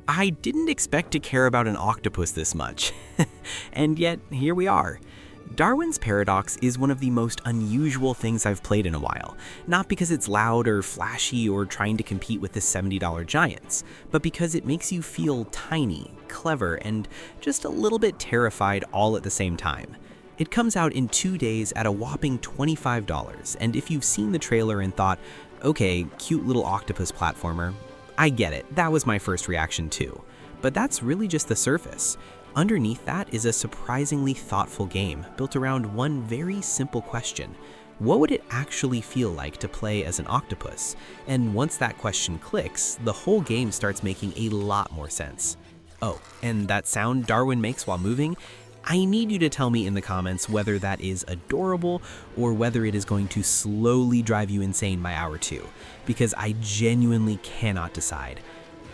I didn't expect to care about an octopus this much. And yet, here we are. Darwin's Paradox is one of the most unusual things I've played in a while, not because it's loud or flashy or trying to compete with the $70 giants, but because it makes you feel tiny, clever, and just a little bit terrified all at the same time. It comes out in 2 days at a whopping $25, and if you've seen the trailer and thought, okay, cute little octopus platformer, I get it, that was my first reaction too. But that's really just the surface. Underneath that is a surprisingly thoughtful game built around one very simple question. What would it actually feel like to play as an octopus? And once that question clicks, the whole game starts making a lot more sense. Oh, and that sound Darwin makes while moving? I need you to tell me in the comments whether that is adorable or whether it is going to slowly drive you insane by hour 2, because I genuinely cannot decide.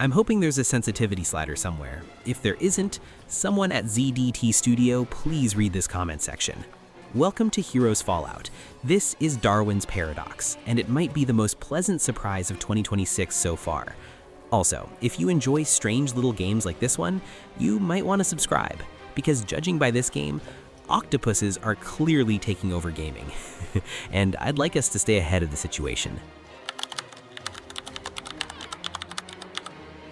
I'm hoping there's a sensitivity slider somewhere. If there isn't, someone at ZDT Studio, please read this comment section. Welcome to Heroes Fallout. This is Darwin's Paradox, and it might be the most pleasant surprise of 2026 so far. Also, if you enjoy strange little games like this one, you might want to subscribe, because judging by this game, octopuses are clearly taking over gaming. And I'd like us to stay ahead of the situation.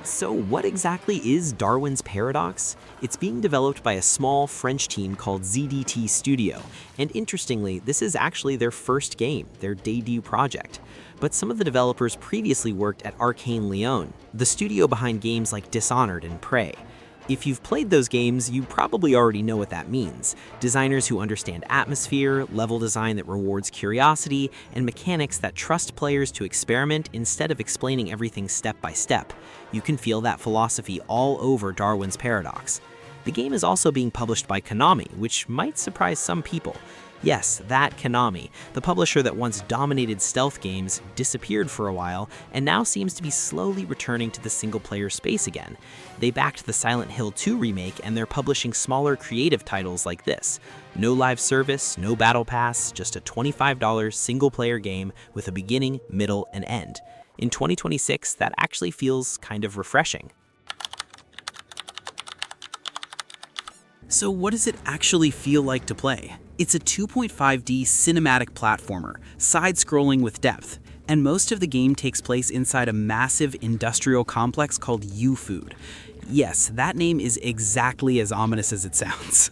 So what exactly is Darwin's Paradox? It's being developed by a small French team called ZDT Studio, and interestingly, this is actually their first game, their debut project. But some of the developers previously worked at Arcane Lyon, the studio behind games like Dishonored and Prey. If you've played those games, you probably already know what that means. Designers who understand atmosphere, level design that rewards curiosity, and mechanics that trust players to experiment instead of explaining everything step by step. You can feel that philosophy all over Darwin's Paradox. The game is also being published by Konami, which might surprise some people. Yes, that Konami, the publisher that once dominated stealth games, disappeared for a while, and now seems to be slowly returning to the single-player space again. They backed the Silent Hill 2 remake, and they're publishing smaller creative titles like this. No live service, no battle pass, just a $25 single-player game with a beginning, middle, and end. In 2026, that actually feels kind of refreshing. So what does it actually feel like to play? It's a 2.5D cinematic platformer, side-scrolling with depth, and most of the game takes place inside a massive industrial complex called U-Food. Yes, that name is exactly as ominous as it sounds.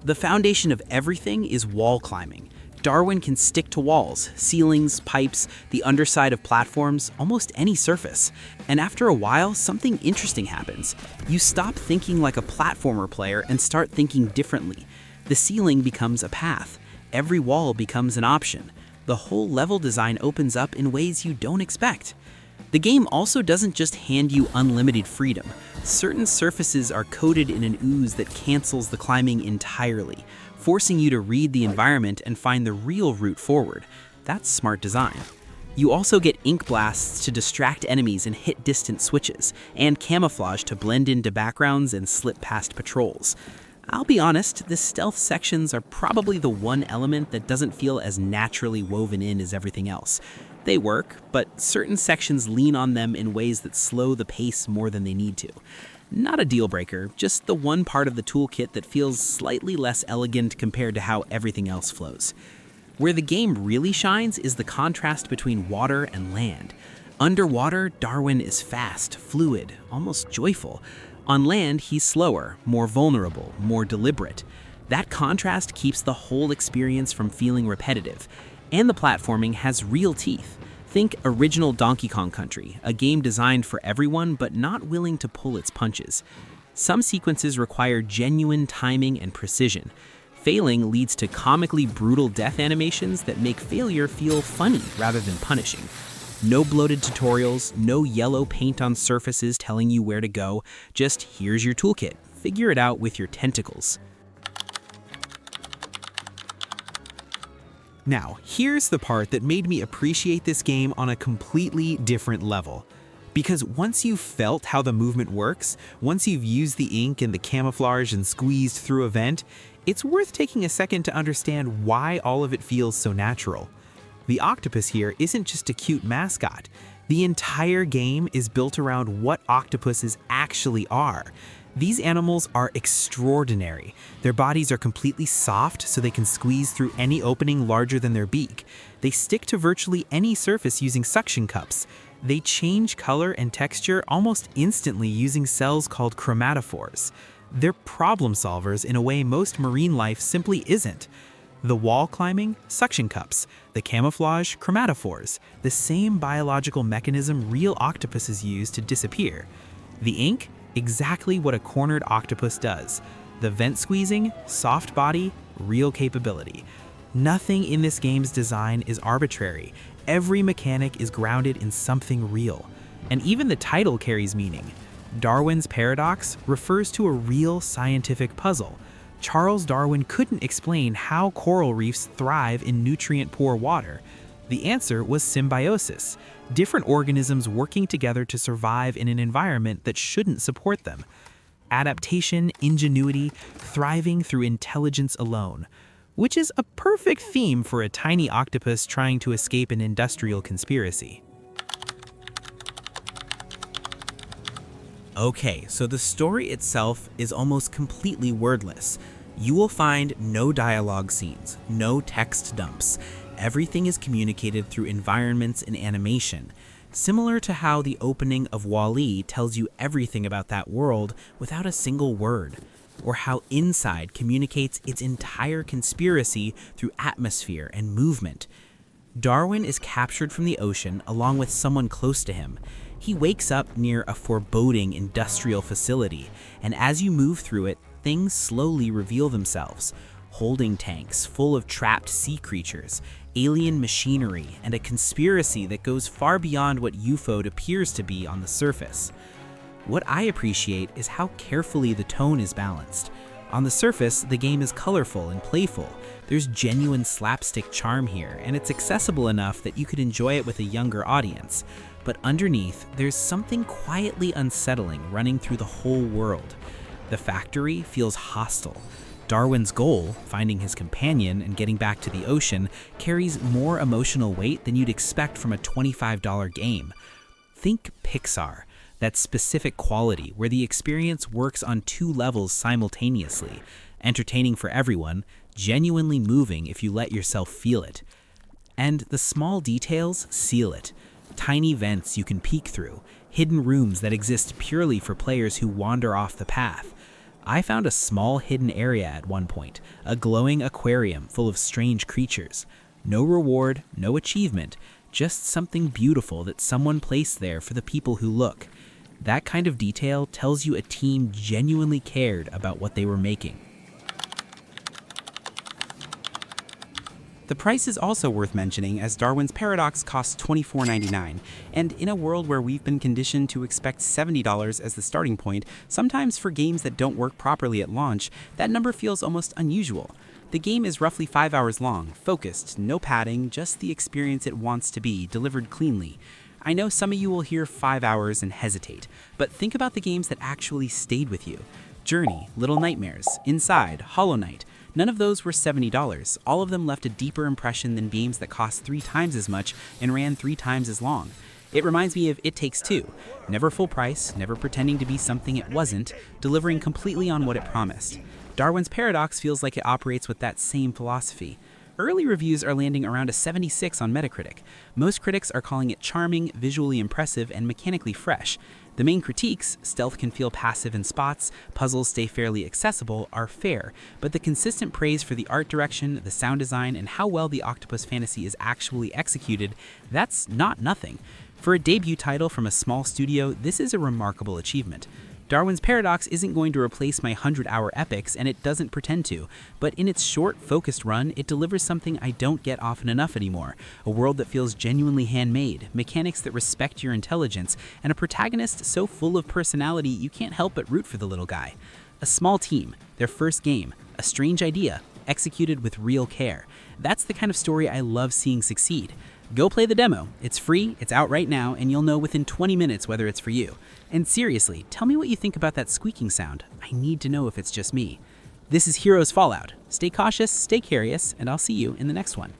The foundation of everything is wall climbing. Darwin can stick to walls, ceilings, pipes, the underside of platforms, almost any surface. And after a while, something interesting happens. You stop thinking like a platformer player and start thinking differently. The ceiling becomes a path. Every wall becomes an option. The whole level design opens up in ways you don't expect. The game also doesn't just hand you unlimited freedom. Certain surfaces are coated in an ooze that cancels the climbing entirely, forcing you to read the environment and find the real route forward. That's smart design. You also get ink blasts to distract enemies and hit distant switches, and camouflage to blend into backgrounds and slip past patrols. I'll be honest, the stealth sections are probably the one element that doesn't feel as naturally woven in as everything else. They work, but certain sections lean on them in ways that slow the pace more than they need to. Not a deal breaker, just the one part of the toolkit that feels slightly less elegant compared to how everything else flows. Where the game really shines is the contrast between water and land. Underwater, Darwin is fast, fluid, almost joyful. On land, he's slower, more vulnerable, more deliberate. That contrast keeps the whole experience from feeling repetitive. And the platforming has real teeth. Think original Donkey Kong Country, a game designed for everyone but not willing to pull its punches. Some sequences require genuine timing and precision. Failing leads to comically brutal death animations that make failure feel funny rather than punishing. No bloated tutorials, no yellow paint on surfaces telling you where to go, just here's your toolkit, figure it out with your tentacles. Now, here's the part that made me appreciate this game on a completely different level. Because once you've felt how the movement works, once you've used the ink and the camouflage and squeezed through a vent, it's worth taking a second to understand why all of it feels so natural. The octopus here isn't just a cute mascot. The entire game is built around what octopuses actually are. These animals are extraordinary. Their bodies are completely soft so they can squeeze through any opening larger than their beak. They stick to virtually any surface using suction cups. They change color and texture almost instantly using cells called chromatophores. They're problem solvers in a way most marine life simply isn't. The wall climbing, suction cups. The camouflage, chromatophores. The same biological mechanism real octopuses use to disappear. The ink, exactly what a cornered octopus does. The vent squeezing, soft body, real capability. Nothing in this game's design is arbitrary. Every mechanic is grounded in something real. And even the title carries meaning. Darwin's paradox refers to a real scientific puzzle. Charles Darwin couldn't explain how coral reefs thrive in nutrient-poor water. The answer was symbiosis, different organisms working together to survive in an environment that shouldn't support them. Adaptation, ingenuity, thriving through intelligence alone, which is a perfect theme for a tiny octopus trying to escape an industrial conspiracy. Okay, so the story itself is almost completely wordless. You will find no dialogue scenes, no text dumps. Everything is communicated through environments and animation, similar to how the opening of Wall-E tells you everything about that world without a single word, or how Inside communicates its entire conspiracy through atmosphere and movement. Darwin is captured from the ocean along with someone close to him. He wakes up near a foreboding industrial facility, and as you move through it, things slowly reveal themselves. Holding tanks full of trapped sea creatures, alien machinery, and a conspiracy that goes far beyond what UFO'd appears to be on the surface. What I appreciate is how carefully the tone is balanced. On the surface, the game is colorful and playful. There's genuine slapstick charm here, and it's accessible enough that you could enjoy it with a younger audience. But underneath, there's something quietly unsettling running through the whole world. The factory feels hostile. Darwin's goal, finding his companion and getting back to the ocean, carries more emotional weight than you'd expect from a $25 game. Think Pixar, that specific quality where the experience works on two levels simultaneously, entertaining for everyone, genuinely moving if you let yourself feel it. And the small details seal it. Tiny vents you can peek through, hidden rooms that exist purely for players who wander off the path. I found a small hidden area at one point, a glowing aquarium full of strange creatures. No reward, no achievement, just something beautiful that someone placed there for the people who look. That kind of detail tells you a team genuinely cared about what they were making. The price is also worth mentioning, as Darwin's Paradox costs $24.99, and in a world where we've been conditioned to expect $70 as the starting point, sometimes for games that don't work properly at launch, that number feels almost unusual. The game is roughly 5 hours long, focused, no padding, just the experience it wants to be, delivered cleanly. I know some of you will hear 5 hours and hesitate, but think about the games that actually stayed with you. Journey, Little Nightmares, Inside, Hollow Knight. None of those were $70. All of them left a deeper impression than games that cost 3 times as much and ran 3 times as long. It reminds me of It Takes Two. Never full price, never pretending to be something it wasn't, delivering completely on what it promised. Darwin's Paradox feels like it operates with that same philosophy. Early reviews are landing around a 76 on Metacritic. Most critics are calling it charming, visually impressive, and mechanically fresh. The main critiques, stealth can feel passive in spots, puzzles stay fairly accessible, are fair, but the consistent praise for the art direction, the sound design, and how well the octopus fantasy is actually executed, that's not nothing. For a debut title from a small studio, this is a remarkable achievement. Darwin's Paradox isn't going to replace my 100-hour epics, and it doesn't pretend to, but in its short, focused run, it delivers something I don't get often enough anymore. A world that feels genuinely handmade, mechanics that respect your intelligence, and a protagonist so full of personality you can't help but root for the little guy. A small team, their first game, a strange idea, executed with real care. That's the kind of story I love seeing succeed. Go play the demo. It's free, it's out right now, and you'll know within 20 minutes whether it's for you. And seriously, tell me what you think about that squeaking sound. I need to know if it's just me. This is Heroes Fallout. Stay cautious, stay curious, and I'll see you in the next one.